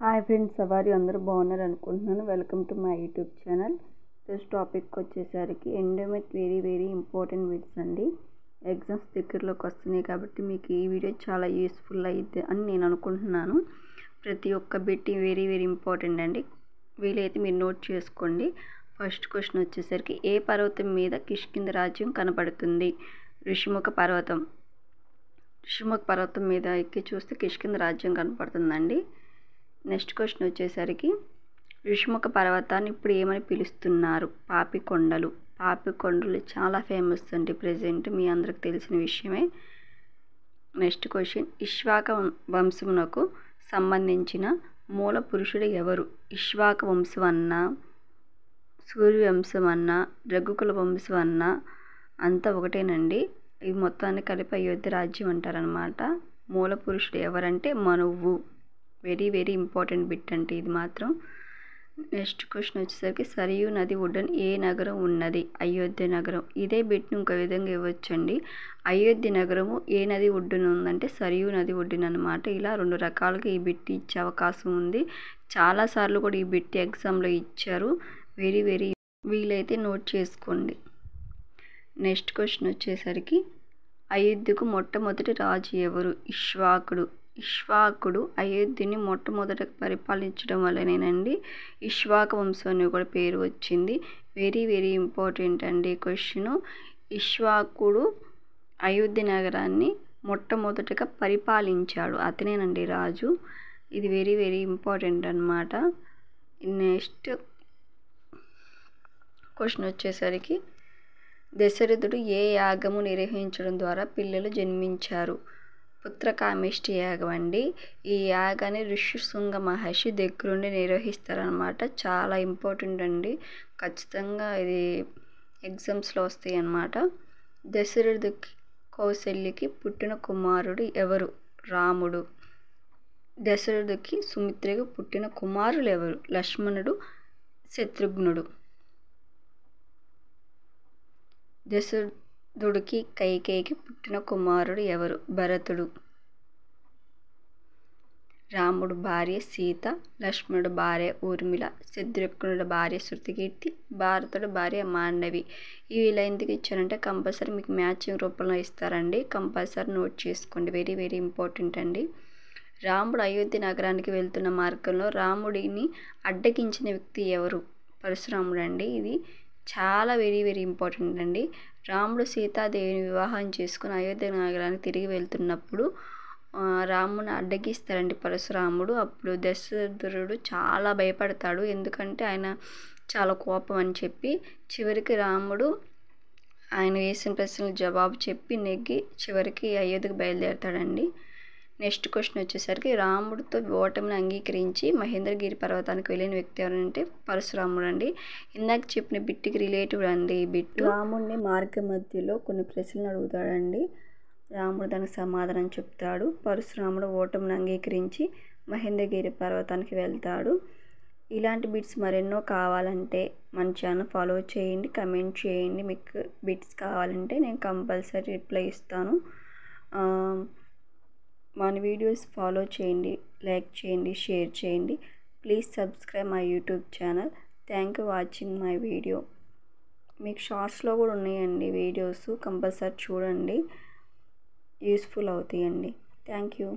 Hi friends, సవారి అందరూ బాగున్నారు అనుకుంటున్నాను. Welcome to my YouTube channel. First topic వచ్చేసరికి ఎండోమెంట్ వెరీ ఇంపార్టెంట్ బిట్స్ అండి. ఎగ్జామ్స్ దగ్గరలోకి వస్తున్నాయి కాబట్టి మీకు ఈ వీడియో చాలా యూస్ఫుల్ అయితే అని నేను అనుకుంటున్నాను. ప్రతి ఒక్క బిట్ వెరీ ఇంపార్టెంట్ అండి. వీలైతే మీరు నోట్ చేసుకోండి. ఫస్ట్ క్వశ్చన్ వచ్చేసరికి ఏ పర్వతం మీద కిష్కింధ రాజ్యం కనపడుతుంది? ఋషిముఖ పర్వతం. ఋషిముఖ పర్వతం మీద ఎక్కి చూస్తే కిష్కింధ రాజ్యం కనపడుతుందండి. నెక్స్ట్ క్వశ్చన్ వచ్చేసరికి ఋషిముఖ పర్వతాన్ని ఇప్పుడు ఏమని పిలుస్తున్నారు? పాపికొండలు. పాపికొండలు చాలా ఫేమస్ అండి. ప్రజెంట్ మీ అందరికి తెలిసిన విషయమే. నెక్స్ట్ క్వశ్చన్ ఇక్ష్వాక వంశమునకు సంబంధించిన మూల పురుషుడు ఎవరు? ఇక్ష్వాక వంశం అన్నా, సూర్యవంశం అన్నా, రఘుకుల వంశం అన్నా అంతా ఒకటేనండి. ఇవి మొత్తాన్ని కలిపి అయోధ్య రాజ్యం అంటారనమాట. మూల పురుషుడు ఎవరంటే మనువు. వెరీ ఇంపార్టెంట్ బిట్ అంటే ఇది మాత్రం. నెక్స్ట్ క్వశ్చన్ వచ్చేసరికి సరియు నది ఒడ్డున ఏ నగరం ఉన్నది? అయోధ్య నగరం. ఇదే బిట్ని ఇంకో విధంగా ఇవ్వచ్చండి. అయోధ్య నగరము ఏ నది ఒడ్డున ఉందంటే సరియు నది ఒడ్డున అనమాట. ఇలా రెండు రకాలుగా ఈ బిట్ ఇచ్చే అవకాశం ఉంది. చాలాసార్లు కూడా ఈ బిట్ ఎగ్జామ్లో ఇచ్చారు. వెరీ వీలైతే నోట్ చేసుకోండి. నెక్స్ట్ క్వశ్చన్ వచ్చేసరికి అయోధ్యకు మొట్టమొదటి రాజు ఎవరు? ఇక్ష్వాకుడు. ఇక్ష్వాకుడు అయోధ్యని మొట్టమొదట పరిపాలించడం వల్లనేనండి ఇక్ష్వాక వంశం అని కూడా పేరు వచ్చింది. వెరీ ఇంపార్టెంట్ అండి క్వశ్చన్. ఇక్ష్వాకుడు అయోధ్య నగరాన్ని మొట్టమొదటగా పరిపాలించాడు. అతనేనండి రాజు. ఇది వెరీ ఇంపార్టెంట్ అన్నమాట. నెక్స్ట్ క్వశ్చన్ వచ్చేసరికి దశరథుడు ఏ యాగము నిర్వహించడం ద్వారా పిల్లలు జన్మించారు? పుత్రకామేష్టి యాగం అండి. ఈ యాగాన్ని ఋష్యశృంగ మహర్షి దగ్గరుండి నిర్వహిస్తారనమాట. చాలా ఇంపార్టెంట్ అండి. ఖచ్చితంగా ఇది ఎగ్జామ్స్లో వస్తాయి అన్నమాట. దశరథుకి కౌసల్యకి పుట్టిన కుమారుడు ఎవరు? రాముడు. దశరథుకి సుమిత్రకు పుట్టిన కుమారులు ఎవరు? లక్ష్మణుడు, శత్రుఘ్నుడు. దశరథుడికి కైకేయికి పుట్టిన కుమారుడు ఎవరు? భరతుడు. రాముడు భార్య సీత, లక్ష్మణుడు భార్య ఊర్మిళ, శత్రుఘ్నుడు భార్య శృతకీర్తి, భారతుడు భార్య మాండవి. ఇవి ఇలా ఎందుకు ఇచ్చారంటే కంపల్సరీ మీకు మ్యాచింగ్ రూపంలో ఇస్తారండి. కంపల్సరీ నోట్ చేసుకోండి. వెరీ ఇంపార్టెంట్ అండి. రాముడు అయోధ్య నగరానికి వెళ్తున్న మార్గంలో రాముడిని అడ్డగించిన వ్యక్తి ఎవరు? పరశురాముడు అండి. ఇది చాలా వెరీ ఇంపార్టెంట్ అండి. రాముడు సీతాదేవిని వివాహం చేసుకుని అయోధ్య నగరానికి తిరిగి వెళ్తున్నప్పుడు రాముని అడ్డగిస్తారండి పరశురాముడు. అప్పుడు దశరథుడు చాలా భయపడతాడు. ఎందుకంటే ఆయన చాలా కోపం అని చెప్పి. చివరికి రాముడు ఆయన వేసిన ప్రశ్నలకు జవాబు చెప్పి నెగ్గి చివరికి అయోధ్యకు బయలుదేరతాడండి. నెక్స్ట్ క్వశ్చన్ వచ్చేసరికి రాముడితో ఓటమిని అంగీకరించి మహేంద్రగిరి పర్వతానికి వెళ్ళిన వ్యక్తి ఎవరంటే పరశురాముడు అండి. ఇందాక చెప్పిన బిట్టికి రిలేటివ్ అండి ఈ బిట్. రాముడిని మార్గ మధ్యలో కొన్ని ప్రశ్నలు అడుగుతాడండి. రాముడు దానికి సమాధానం చెప్తాడు. పరశురాముడు ఓటమిని అంగీకరించి మహేంద్రగిరి పర్వతానికి వెళ్తాడు. ఇలాంటి బిట్స్ మరెన్నో కావాలంటే మన ఛానల్ ఫాలో చేయండి, కమెంట్ చేయండి. మీకు బిట్స్ కావాలంటే నేను కంపల్సరీ రిప్లై ఇస్తాను. మన వీడియోస్ ఫాలో చేయండి, లైక్ చేయండి, షేర్ చేయండి. Please subscribe my YouTube channel. Thank you watching my video. మీకు షార్ట్స్లో కూడా ఉన్నాయండి వీడియోస్. కంపల్సరీ చూడండి, యూస్ఫుల్ అవుతాయండి. Thank you.